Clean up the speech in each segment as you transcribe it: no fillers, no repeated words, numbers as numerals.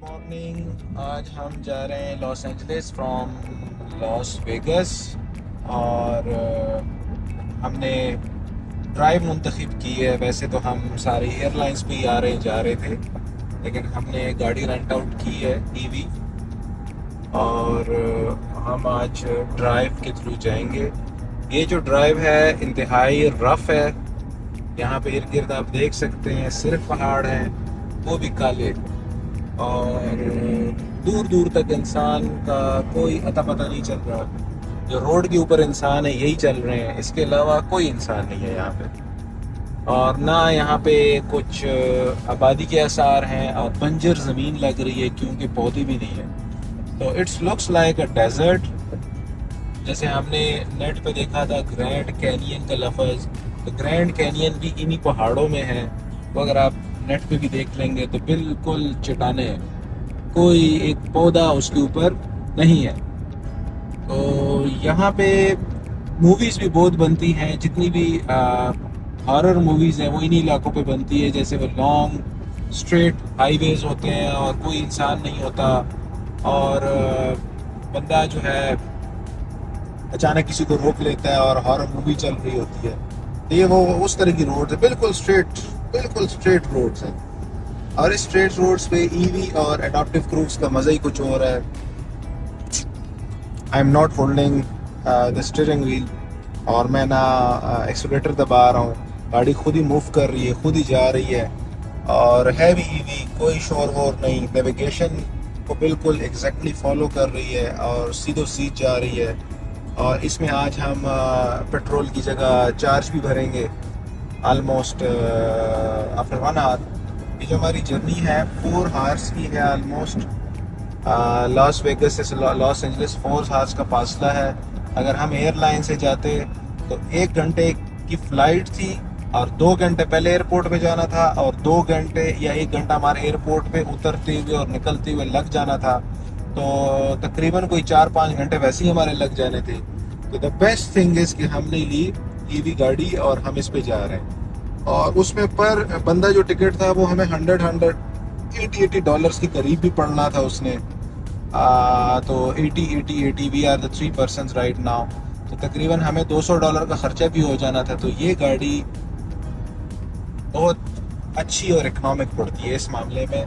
Morning. आज हम जा रहे हैं Los Angeles from Las Vegas और हमने ड्राइव मुंतखब की है। वैसे तो हम सारी एयरलाइंस पे ही आ रहे जा रहे थे, लेकिन हमने गाड़ी रेंट आउट की है ईवी और हम आज ड्राइव के थ्रू जाएंगे। ये जो ड्राइव है इंतहाई रफ़ है। यहाँ पे इर्द गिर्द आप देख सकते हैं सिर्फ पहाड़ हैं, वो भी काले, और दूर दूर तक इंसान का कोई अता पता नहीं चल रहा। जो रोड के ऊपर इंसान है यही चल रहे हैं, इसके अलावा कोई इंसान नहीं है यहाँ पे। और ना यहाँ पे कुछ आबादी के आसार हैं और बंजर ज़मीन लग रही है क्योंकि पौधे भी नहीं है। तो it's looks like a desert. जैसे हमने नेट पे देखा था ग्रैंड कैनियन का लफ्ज़, तो ग्रैंड कैनियन भी इन्हीं पहाड़ों में है। वो अगर आप नेट पे भी देख लेंगे तो बिल्कुल चट्टाने हैं, कोई एक पौधा उसके ऊपर नहीं है। तो यहाँ पे मूवीज़ भी बहुत बनती हैं, जितनी भी हॉरर मूवीज़ हैं वो इन्हीं इलाकों पे बनती है। जैसे वो लॉन्ग स्ट्रेट हाईवेज होते हैं और कोई इंसान नहीं होता, और बंदा जो है अचानक किसी को रोक लेता है और हॉरर मूवी चल रही होती है। तो ये वो उस तरह की रोड है, बिल्कुल स्ट्रेट रोड्स हैं। और इस स्ट्रेट रोड्स पे ईवी और एडाप्टिव क्रूज का मज़ा ही कुछ और है। I am not holding the steering wheel और मैं ना एक्सीलरेटर दबा रहा हूँ। गाड़ी खुद ही मूव कर रही है, खुद ही जा रही है, और है भी ईवी, कोई शोर वोर नहीं। नेविगेशन को बिल्कुल एग्जैक्टली फॉलो कर रही है और सीधो सीध जा रही है। और इसमें आज हम पेट्रोल की जगह चार्ज भी भरेंगे आलमोस्ट आफ्टर 1 आवर। ये जो हमारी जर्नी है 4 आवर्स की है आलमोस्ट। लॉस वेगस से लॉस एंजलिस 4 आवर्स का फासला है। अगर हम एयरलाइन से जाते तो 1 घंटे की फ़्लाइट थी और 2 घंटे पहले एयरपोर्ट पे जाना था, और 2 घंटे या 1 घंटा हमारे एयरपोर्ट पे उतरते हुए और निकलते हुए लग जाना था। तो तकरीबन कोई 4-5 घंटे वैसे ही हमारे लग जाने थे। तो द बेस्ट थिंग इज़ कि हमने ली ईवी गाड़ी और हम इस पे जा रहे हैं। और उसमें पर बंदा जो टिकट था वो हमें 180 डॉलर्स के करीब भी पड़ना था उसने। तो 80 we are the 3 persons right now. तो तकरीबन हमें $200 का खर्चा भी हो जाना था। तो ये गाड़ी बहुत अच्छी और इकनॉमिक पड़ती है इस मामले में।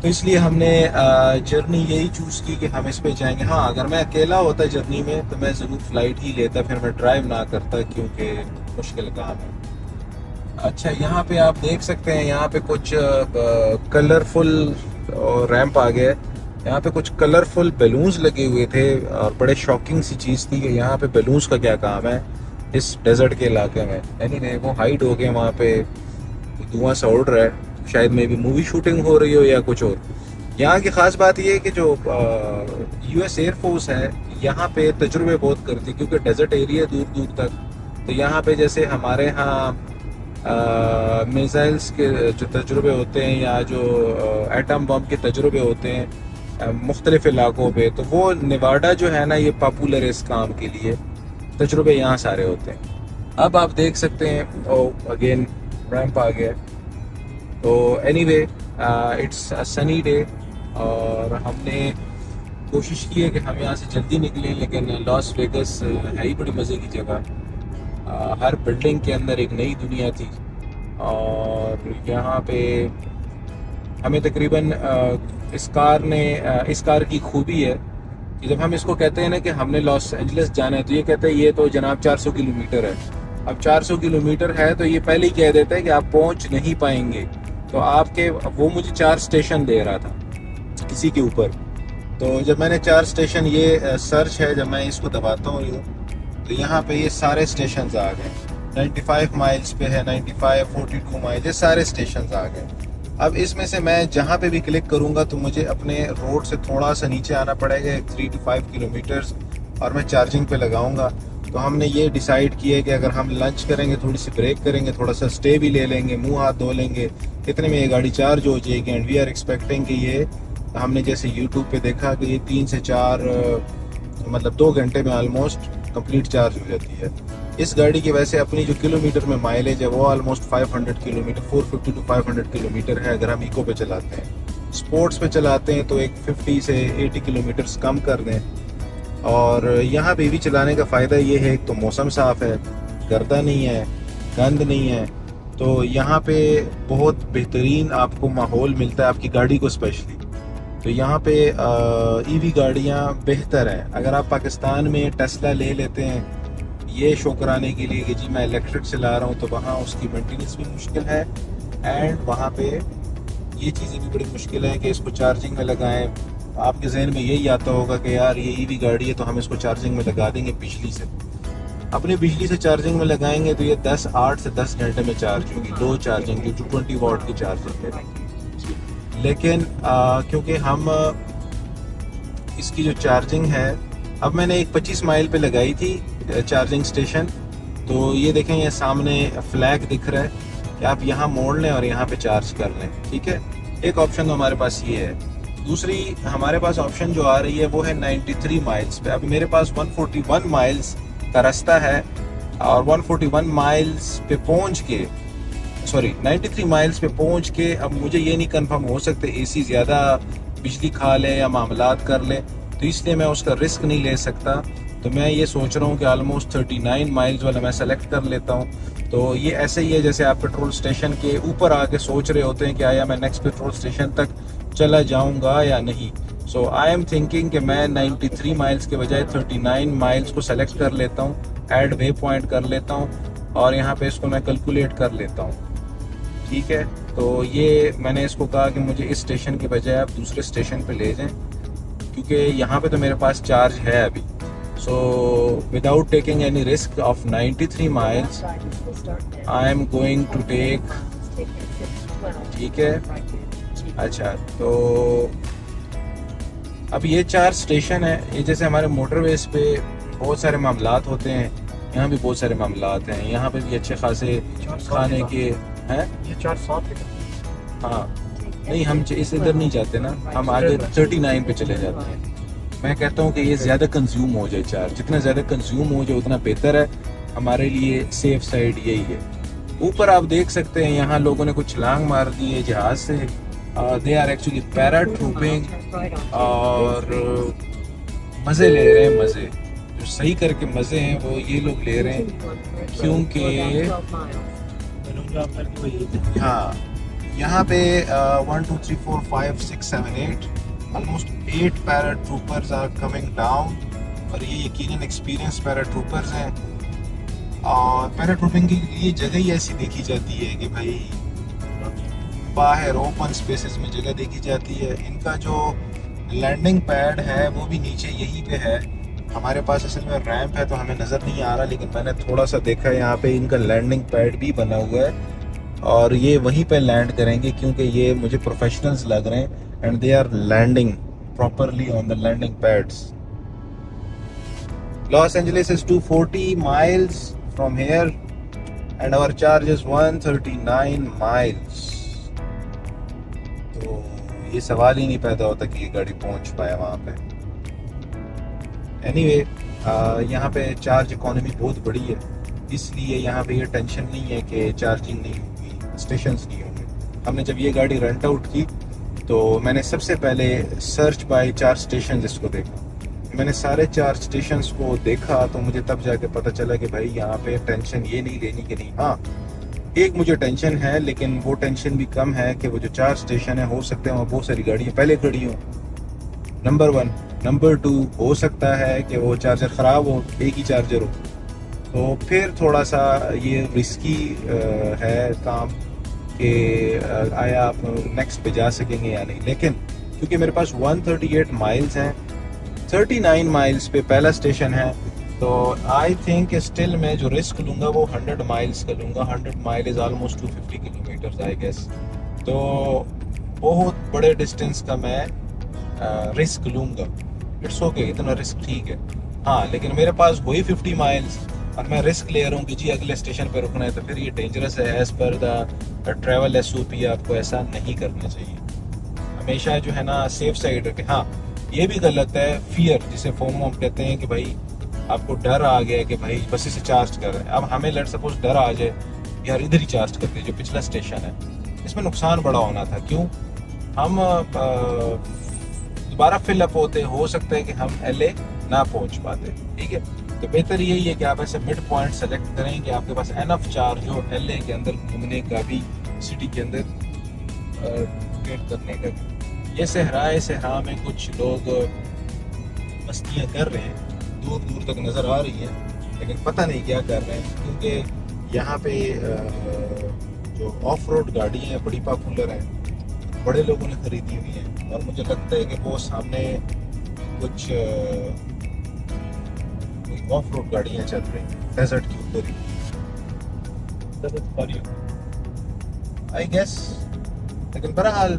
तो इसलिए हमने जर्नी यही चूज़ की कि हम इस पे जाएंगे। हाँ, अगर मैं अकेला होता जर्नी में तो मैं ज़रूर फ़्लाइट ही लेता, फिर मैं ड्राइव ना करता क्योंकि मुश्किल काम है। अच्छा, यहाँ पे आप देख सकते हैं, यहाँ पे कुछ कलरफुल रैंप आ गया है। यहाँ पे कुछ कलरफुल बैलून्स लगे हुए थे और बड़े शॉकिंग सी चीज़ थी कि यहाँ पे बैलून्स का क्या काम है इस डेजर्ट के इलाके में। यानी वो हाइड हो गए, वहाँ पे धुआं सा उड़ रहा है, शायद में भी मूवी शूटिंग हो रही हो या कुछ और। यहाँ की ख़ास बात ये है कि जो US एयरफोर्स है यहाँ पे तजुर्बे बहुत करती है क्योंकि डेजर्ट एरिया दूर दूर तक। तो यहाँ पे जैसे हमारे यहाँ मिसाइल्स के जो तजुर्बे होते हैं या जो एटम बम के तजुर्बे होते हैं मुख्तलिफ इलाकों पे, तो वो नेवाडा जो है ना ये पॉपुलर है इस काम के लिए। तजुर्बे यहाँ सारे होते हैं। अब आप देख सकते हैं अगेन रैंप आ गया। तो anyway it's a sunny day और हमने कोशिश की है कि हम यहाँ से जल्दी निकलें, लेकिन लॉस वेगस है ही बड़ी मज़े की जगह। हर बिल्डिंग के अंदर एक नई दुनिया थी और यहाँ पे हमें तकरीबन इस कार की खूबी है कि जब हम इसको कहते हैं ना कि हमने लॉस एंजलिस जाना है, तो ये कहते हैं ये तो जनाब 400 किलोमीटर है। अब 400 किलोमीटर है तो ये पहले ही कह देता है कि आप पहुँच नहीं पाएंगे। तो आपके वो मुझे 4 स्टेशन दे रहा था किसी के ऊपर। तो जब मैंने 4 स्टेशन, ये सर्च है, जब मैं इसको दबाता हूँ यूँ, तो यहाँ पे ये सारे स्टेशन आ गए। 95 माइल्स पे है, 95, 42 माइल, ये सारे स्टेशन आ गए। अब इसमें से मैं जहाँ पे भी क्लिक करूँगा तो मुझे अपने रोड से थोड़ा सा नीचे आना पड़ेगा 3 to 5 किलोमीटर्स, और मैं चार्जिंग पे लगाऊँगा। तो हमने ये डिसाइड किया है कि अगर हम लंच करेंगे, थोड़ी सी ब्रेक करेंगे, थोड़ा सा स्टे भी ले लेंगे, मुंह हाथ धो लेंगे, इतने में ये गाड़ी चार्ज हो जाएगी। एंड वी आर एक्सपेक्टिंग कि ये, हमने जैसे यूट्यूब पे देखा कि ये 3 से 4 मतलब 2 घंटे में ऑलमोस्ट कंप्लीट चार्ज हो जाती है। इस गाड़ी की वैसे अपनी जो किलोमीटर में माइलेज है वो ऑलमोस्ट 500 किलोमीटर, 450 to 500 किलोमीटर है अगर हम इको पे चलाते हैं। स्पोर्ट्स पे चलाते हैं तो एक 50 से 80 किलोमीटर्स कम कर दें। और यहाँ पे भी चलाने का फ़ायदा ये है, एक तो मौसम साफ़ है, गर्दा नहीं है, गंद नहीं है, तो यहाँ पे बहुत बेहतरीन आपको माहौल मिलता है आपकी गाड़ी को स्पेशली। तो यहाँ पे ईवी गाड़ियाँ बेहतर हैं। अगर आप पाकिस्तान में टेस्ला ले लेते हैं ये शो कराने के लिए कि जी मैं इलेक्ट्रिक चला रहा हूँ, तो वहाँ उसकी मेंटेनेंस भी मुश्किल है एंड वहाँ पे ये चीज़ें भी बड़ी मुश्किल है कि इसको चार्जिंग में लगाएं। आपके जहन में यही आता होगा कि यार ये ईवी गाड़ी है तो हम इसको चार्जिंग में लगा देंगे बिजली से। अपनी बिजली से चार्जिंग में लगाएंगे तो ये 8 से 10 घंटे में चार्ज होगी, 2 चार्जिंग जो 20 वाट की चार्जिंग है। लेकिन क्योंकि हम इसकी जो चार्जिंग है, अब मैंने एक 25 माइल पे लगाई थी चार्जिंग स्टेशन, तो ये देखें ये सामने फ्लैग दिख रहा है कि आप यहाँ मोड़ लें और यहाँ पे चार्ज कर लें। ठीक है, एक ऑप्शन तो हमारे पास ये है। दूसरी हमारे पास ऑप्शन जो आ रही है वो है 93 माइल्स पे। अभी मेरे पास 141 माइल्स का रास्ता है और 141 माइल्स पे पहुंच के 93 माइल्स पे पहुंच के अब मुझे ये नहीं कंफर्म हो सकते एसी ज़्यादा बिजली खा ले या मामलात कर ले, तो इसलिए मैं उसका रिस्क नहीं ले सकता। तो मैं ये सोच रहा हूँ कि ऑलमोस्ट 39 माइल्स वाला मैं सेलेक्ट कर लेता हूँ। तो ये ऐसे ही है जैसे आप पेट्रोल स्टेशन के ऊपर आके सोच रहे होते हैं कि आया मैं नेक्स्ट पेट्रोल स्टेशन तक चला जाऊंगा या नहीं। सो आई एम थिंकिंग कि मैं 93 माइल्स के बजाय 39 माइल्स को सेलेक्ट कर लेता हूँ, ऐड वे पॉइंट कर लेता हूँ और यहाँ पे इसको मैं कैलकुलेट कर लेता हूँ। ठीक है, तो ये मैंने इसको कहा कि मुझे इस स्टेशन के बजाय आप दूसरे स्टेशन पे ले जाएं, क्योंकि यहाँ पे तो मेरे पास चार्ज है अभी। So without taking any risk of 93 miles I am going to take. ठीक है, अच्छा, तो अब ये 4 स्टेशन है। ये जैसे हमारे मोटरवेज पे बहुत सारे मामलात होते हैं, यहाँ भी बहुत सारे मामलात हैं। यहाँ पे भी अच्छे खासे खाने के हैं। ये 4-7 हाँ, नहीं हम इस इधर नहीं जाते ना, हम आगे 39 पे चले जाते हैं। मैं कहता हूँ कि ये ज़्यादा कंज्यूम हो जाए चार्ज, जितना ज़्यादा कंज्यूम हो जाए उतना बेहतर है हमारे लिए। सेफ साइड यही है। ऊपर आप देख सकते हैं यहाँ लोगों ने कुछ छलांग मार दी है जहाज से। दे आर एक्चुअली पैराट्रूपिंग और मज़े ले रहे हैं। मज़े जो सही करके मज़े हैं वो ये लोग ले रहे हैं, क्योंकि हाँ यहाँ पे 1 2 3 4 5 6 7 8 almost 8 paratroopers are coming down और ये यकीनन एक्सपीरियंस पैराट्रूपर्स हैं। और पैराट्रूपिंग की ये जगह ही ऐसी देखी जाती है कि भाई बाहर ओपन स्पेसेस में जगह देखी जाती है। इनका जो लैंडिंग पैड है वो भी नीचे यहीं पे है। हमारे पास असल में रैंप है तो हमें नज़र नहीं आ रहा, लेकिन मैंने थोड़ा सा देखा है यहाँ पे इनका लैंडिंग पैड भी बना हुआ है और ये वहीं पे लैंड करेंगे, क्योंकि ये मुझे प्रोफेशनल्स लग रहे हैं and they are landing properly on the landing pads. Los Angeles is 240 miles from here and our charge is 139 miles. तो ये सवाल ही नहीं पैदा होता कि ये गाड़ी पहुंच पाए वहाँ पे। एनीवे, यहाँ पे चार्ज इकोनॉमी बहुत बड़ी है, इसलिए यहाँ पे ये टेंशन नहीं है कि चार्जिंग नहीं होगी, स्टेशंस नहीं होंगे। हमने जब ये गाड़ी रेंट आउट की तो मैंने सबसे पहले सर्च बाय 4 स्टेशन इसको देखा। मैंने सारे 4 स्टेशंस को देखा तो मुझे तब जाके पता चला कि भाई यहाँ पे टेंशन ये नहीं लेनी कि नहीं। हाँ, एक मुझे टेंशन है, लेकिन वो टेंशन भी कम है कि वो जो 4 स्टेशन है हो सकते हैं वहाँ बहुत सारी गाड़ियाँ पहले खड़ी हों, नंबर 1। नंबर 2, हो सकता है कि वो चार्जर ख़राब हो, एक ही चार्जर हो, तो फिर थोड़ा सा ये रिस्की है काम कि आया आप नेक्स्ट पे जा सकेंगे या नहीं। लेकिन क्योंकि मेरे पास 138 माइल्स हैं, 39 माइल्स पे पहला स्टेशन है, तो आई थिंक स्टिल मैं जो रिस्क लूँगा वो 100 माइल्स का लूँगा। 100 mile is almost 250 kilometres I guess. तो बहुत बड़े डिस्टेंस का मैं रिस्क लूँगा। इट्स ओके, इतना रिस्क ठीक है। हाँ, लेकिन मेरे पास वही 50 माइल्स और मैं रिस्क ले रहा हूँ कि जी अगले स्टेशन पे रुकना है, तो फिर ये डेंजरस है। As per the travel SOP आपको ऐसा नहीं करना चाहिए। हमेशा जो है ना सेफ साइड रखें। हाँ, ये भी गलत है फियर, जिसे फोमो हम कहते हैं कि भाई आपको डर आ गया कि भाई बस इसे चार्ज कर रहे हैं। अब हमें लेट सपोज डर आ जाए यार इधर ही चार्ज करते जो पिछला स्टेशन है, इसमें नुकसान बड़ा होना था। क्यों? हम दोबारा फिलअप होते हो सकता है कि हम LA ना पहुंच पाते, ठीक है। तो बेहतर यही है कि आप ऐसे मिड पॉइंट सेलेक्ट करें कि आपके पास एनफ चार्ज हो LA के अंदर घूमने का भी, सिटी के अंदर रोटेट करने का भी। ये सहरा है, सहरा में कुछ लोग मस्तियाँ कर रहे हैं, दूर दूर तक नज़र आ रही है, लेकिन पता नहीं क्या कर रहे हैं, क्योंकि यहाँ पे जो ऑफ रोड गाड़ी हैं बड़ी पॉपुलर हैं, बड़े लोगों ने खरीदी हुई हैं, और मुझे लगता है कि वो सामने कुछ ऑफ रोड गाड़ियाँ चल रही हैं डेजर्ट के ऊपर ही, आई गेस। लेकिन बहरहाल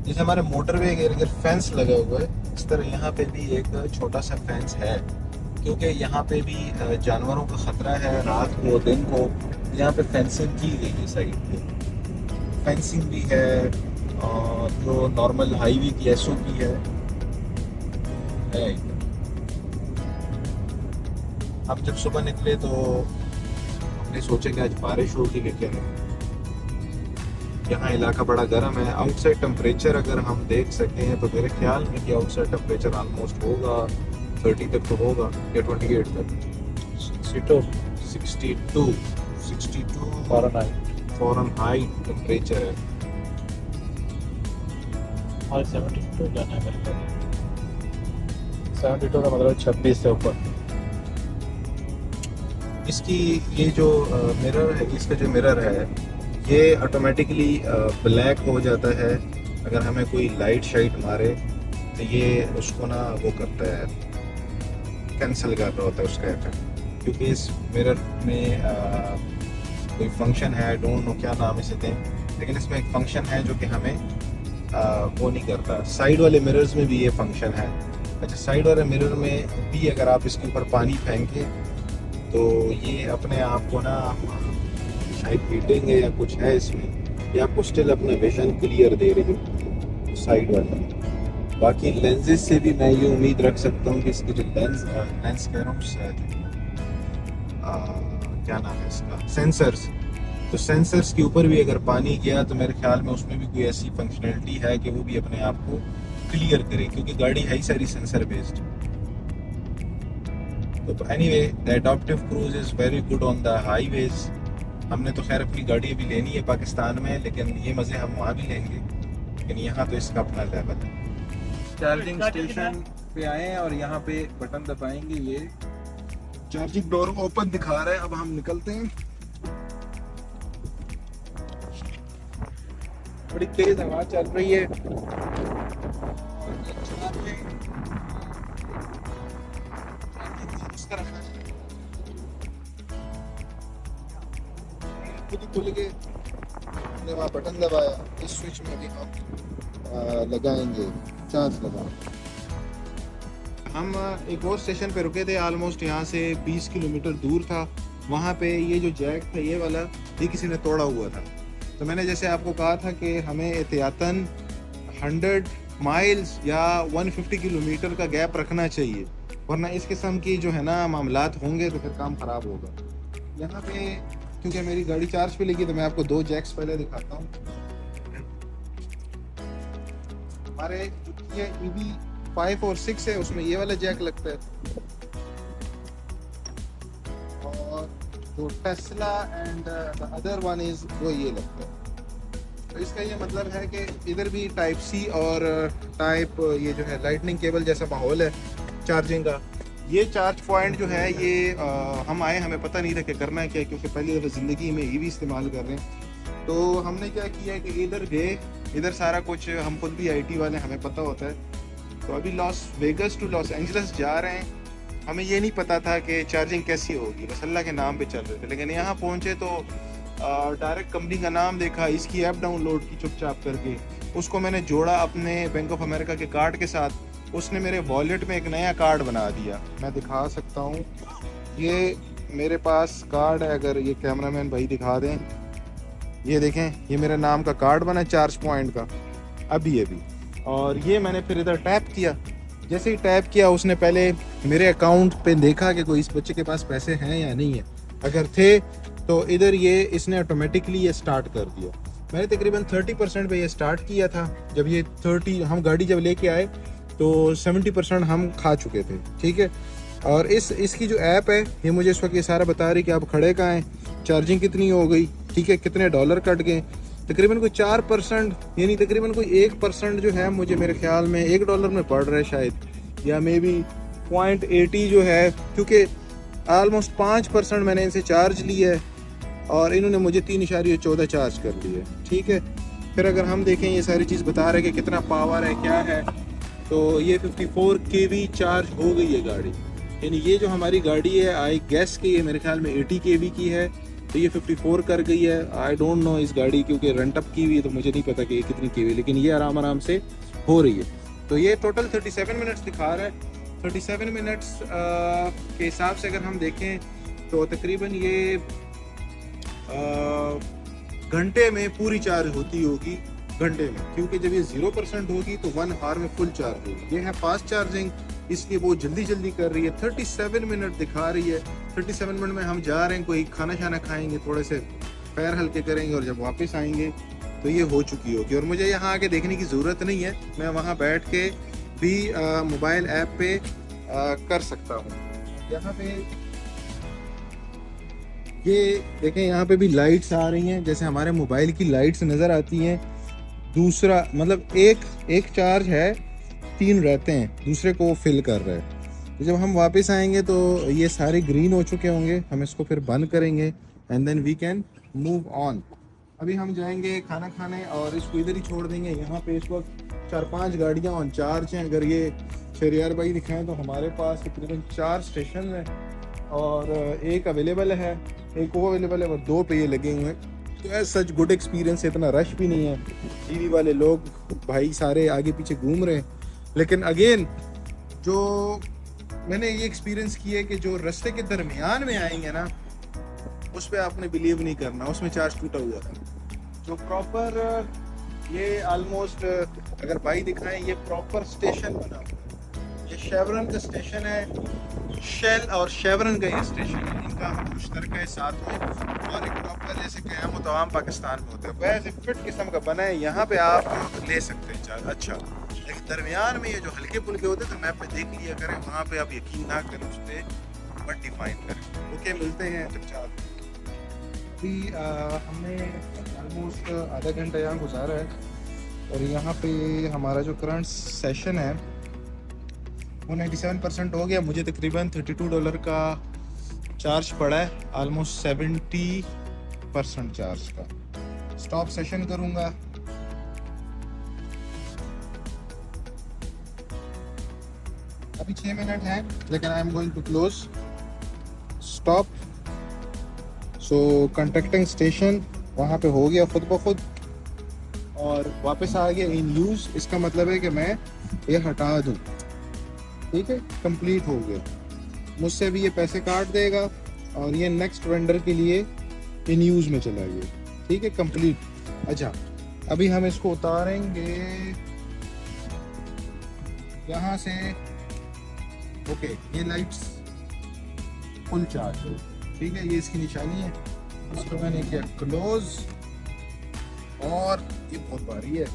जैसे हमारे मोटरवे के इर्द फेंस लगा हुआ है, इस तरह यहाँ पे भी एक छोटा सा फेंस है, क्योंकि यहाँ पे भी जानवरों का ख़तरा है। रात को दिन को यहाँ पे फेंसिंग की गई है, साइड पे फेंसिंग भी है, और जो नॉर्मल हाईवे की SOP है। अब जब सुबह निकले तो हमने सोचा कि आज बारिश होगी, लेकिन यहाँ इलाका बड़ा गर्म है। आउटसाइड टेम्परेचर अगर हम देख सकते हैं तो मेरे ख्याल में कि आउटसाइड टेम्परेचर ऑलमोस्ट होगा 30 तक तो होगा, या 28 तक, 62 फ़ारेनहाइट टेम्परेचर है। और 72 जाना है मेरे ख्याल, 72 का मतलब 26 से ऊपर। इसकी ये जो मिरर है, इसका जो मिरर है ये ऑटोमेटिकली ब्लैक हो जाता है अगर हमें कोई लाइट शाइट मारे, तो ये उसको ना वो करता है, कैंसिल कर रहा होता है उसका इफेक्ट। क्योंकि इस मिरर में कोई फंक्शन है, आई डोंट नो क्या नाम इसे दें, लेकिन इसमें एक फंक्शन है जो कि हमें वो नहीं करता। साइड वाले मिरर्स में भी ये फंक्शन है। अच्छा, साइड वाले मिरर में भी अगर आप इसके ऊपर पानी फेंकें तो ये अपने आप को ना शायद हीटिंग है या कुछ है इसमें, या आपको स्टिल अपना विजन क्लियर दे रही है साइड वाला। बाकी लेंसेज से भी मैं ये उम्मीद रख सकता हूँ कि इसके जो लेंस कह रहा हूँ, क्या नाम है इसका, सेंसर्स, तो सेंसर्स के ऊपर भी अगर पानी गया तो मेरे ख्याल में उसमें भी कोई ऐसी फंक्शनैलिटी है कि वो भी अपने आप को क्लियर करे, क्योंकि गाड़ी है ही सारी सेंसर बेस्ड। तो anyway, the adaptive cruise is very good on the highways. हमने तो खैर अपनी गाड़ी अभी लेनी है पाकिस्तान में, लेकिन ये मज़े हम वहाँ भी लेंगे, लेकिन यहाँ तो इसका अपना लेवल है। चार्जिंग स्टेशन पे आए हैं और यहाँ पे बटन दबाएंगे, ये चार्जिंग डोर ओपन दिखा रहा है। अब हम निकलते हैं। बड़ी तेज हवा चल रही है, खुद ही खुल गए। हमने वहाँ बटन दबाया, इस स्विच में भी हम लगाएंगे, चार्ज लगा। हम एक और स्टेशन पे रुके थे, ऑलमोस्ट यहाँ से 20 किलोमीटर दूर था। वहाँ पे ये जो जैक था ये वाला, ये किसी ने तोड़ा हुआ था। तो मैंने जैसे आपको कहा था कि हमें एहतियातन 100 माइल्स या 150 किलोमीटर का गैप रखना चाहिए, वरना इस किस्म की जो है ना मामलात होंगे तो फिर काम ख़राब होगा। यहाँ पे क्योंकि मेरी गाड़ी चार्ज पे लगी तो मैं आपको 2 जैक्स पहले दिखाता हूँ। हमारे ये EV 5 और 6 है, उसमें ये वाला जैक लगता है, और जो Tesla and the other one is वो ये लगता है। तो इसका ये मतलब है कि इधर भी टाइप C और टाइप ये जो है लाइटनिंग केबल जैसा माहौल है चार्जिंग का। ये चार्ज पॉइंट जो है ये हम आए, हमें पता नहीं था कि करना है क्या, क्योंकि पहली दफ़ा ज़िंदगी में EV इस्तेमाल कर रहे हैं। तो हमने क्या किया कि इधर गए, इधर सारा कुछ हम खुद भी IT वाले, हमें पता होता है। तो अभी Las Vegas to Los Angeles जा रहे हैं। हमें ये नहीं पता था कि चार्जिंग कैसी होगी, बस अल्लाह के नाम पे चल रहे थे। लेकिन यहाँ पहुँचे तो डायरेक्ट कंपनी का नाम देखा, इसकी ऐप डाउनलोड की चुपचाप करके, उसको मैंने जोड़ा अपने बैंक ऑफ अमेरिका के कार्ड के साथ। उसने मेरे वॉलेट में एक नया कार्ड बना दिया, मैं दिखा सकता हूँ, ये मेरे पास कार्ड है, अगर ये कैमरामैन भाई दिखा दें, ये देखें, ये मेरे नाम का कार्ड बना चार्ज पॉइंट का अभी। और ये मैंने फिर इधर टैप किया, जैसे ही टैप किया उसने पहले मेरे अकाउंट पे देखा कि कोई इस बच्चे के पास पैसे हैं या नहीं है। अगर थे तो इधर ये इसने ऑटोमेटिकली ये स्टार्ट कर दिया। मैंने तकरीबन 30% पे ये स्टार्ट किया था। जब ये 30 हम गाड़ी जब लेके आए तो 70% हम खा चुके थे, ठीक है। और इसकी जो ऐप है ये मुझे इस वक्त ये सारा बता रही कि आप खड़े कहाँ हैं, चार्जिंग कितनी हो गई, ठीक है, कितने डॉलर कट गए। तकरीबन कोई 4% यानी तकरीबन कोई 1% जो है मुझे मेरे ख्याल में $1 में पड़ रहा है शायद, या मे बी 0.80 जो है, क्योंकि आलमोस्ट 5% मैंने इनसे चार्ज लिया है और इन्होंने मुझे 3.14 चार्ज कर लिया है, ठीक है। फिर अगर हम देखें ये सारी चीज़ बता रहे हैं कि कितना पावर है क्या है, तो ये 54 kV चार्ज हो गई है गाड़ी। यानी ये जो हमारी गाड़ी है आई गैस की है मेरे ख्याल में 80 kV की है, तो ये 54 कर गई है। आई डोंट नो इस गाड़ी क्योंकि रेंट अप की हुई है तो मुझे नहीं पता कि ये कितनी kV, लेकिन ये आराम आराम से हो रही है। तो ये टोटल 37 मिनट्स दिखा रहा है। 37 मिनट्स के हिसाब से अगर हम देखें तो तकरीबन ये घंटे में पूरी चार्ज होती होगी, घंटे में, क्योंकि जब ये 0% होगी तो 1 आवर में फुल चार्ज होगी। ये है फास्ट चार्जिंग, इसलिए वो जल्दी जल्दी कर रही है। 37 मिनट दिखा रही है। 37 मिनट में हम जा रहे हैं, कोई खाना शाना खाएंगे, थोड़े से पैर हल्के करेंगे और जब वापस आएंगे तो ये हो चुकी होगी। और मुझे यहाँ आके देखने की ज़रूरत नहीं है, मैं वहाँ बैठ के भी मोबाइल ऐप पे कर सकता हूँ। यहाँ पे ये देखें, यहाँ पे भी लाइट्स आ रही हैं, जैसे हमारे मोबाइल की लाइट्स नज़र आती हैं। दूसरा मतलब एक चार्ज है, 3 रहते हैं, दूसरे को फिल कर रहा है। तो जब हम वापस आएंगे तो ये सारे ग्रीन हो चुके होंगे, हम इसको फिर बंद करेंगे and then we can move on. अभी हम जाएंगे खाना खाने और इसको इधर ही छोड़ देंगे। यहाँ पे इस वक्त 4-5 गाड़ियाँ ऑन चार्ज हैं। अगर ये शहरियार भाई दिखाएं तो हमारे पास तकरीबन 4 स्टेशन हैं और एक अवेलेबल है, एक वो अवेलेबल है और 2 पे ये लगे हुए हैं। तो एज सच गुड एक्सपीरियंस है, इतना रश भी नहीं है। टीवी वाले लोग भाई सारे आगे पीछे घूम रहे हैं। लेकिन अगेन जो मैंने ये एक्सपीरियंस किया है कि जो रास्ते के दरमियान में आएंगे ना, उस पर आपने बिलीव नहीं करना, उसमें चार्ज टूटा हुआ था। जो प्रॉपर ये ऑलमोस्ट अगर भाई दिखाएं, ये प्रॉपर स्टेशन बना हुआ है। ये शेवरन का स्टेशन है, शेल और शेवरन का ये स्टेशन है, इनका मुश्तरक है साथ में। और एक प्रॉपर जैसे क़याम व तवाम पाकिस्तान में होता है वैसे फिट किस्म का बना है। यहाँ पे आप ले सकते हैं चार्ज। अच्छा, लेकिन दरमियान में ये जो हल्के फुल्के होते हैं तो मैप पे देख लिया करें, वहाँ पे आप यकीन ना करें, उस पर मत डिफाइन करें। ओके, मिलते हैं जब चार्ज। अभी हमने ऑलमोस्ट आधा घंटा यहाँ गुजारा है और यहाँ पे हमारा जो करंट सेशन है वो 97% हो गया। मुझे तकरीबन $32 का चार्ज पड़ा है, ऑलमोस्ट 70% चार्ज का। स्टॉप सेशन करूँगा। अभी 6 मिनट है लेकिन I am going to close stop. So contacting station वहाँ पे हो गया खुद ब खुद और वापस आ गया इन यूज़। इसका मतलब है कि मैं ये हटा दूँ, ठीक है, कंप्लीट हो गया। मुझसे भी ये पैसे काट देगा और ये नेक्स्ट वेंडर के लिए इन यूज़ में चला गया, ठीक है, कंप्लीट। अच्छा, अभी हम इसको उतारेंगे यहाँ से। ओके, ये लाइट्स फुल चार्ज, ठीक है, ये इसकी निशानी है। इसको मैंने किया क्लोज और ये बहुत भारी है।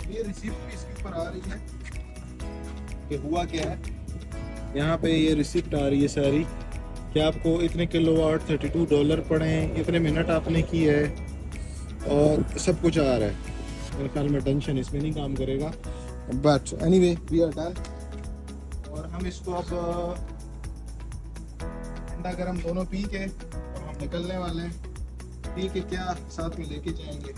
ये रिसिप्ट भी इसके ऊपर आ रही है कि हुआ क्या है। यहाँ पे ये रिसिप्ट आ रही है सारी कि आपको इतने किलोवाट $32 पड़े, इतने मिनट आपने की है और सब कुछ आ रहा है। मेरे ख्याल में टेंशन इसमें नहीं काम करेगा, but anyway we are done. और हम इसको अब ठंडा गर्म दोनों पी के और हम निकलने वाले हैं। पी के क्या साथ में लेके जाएंगे।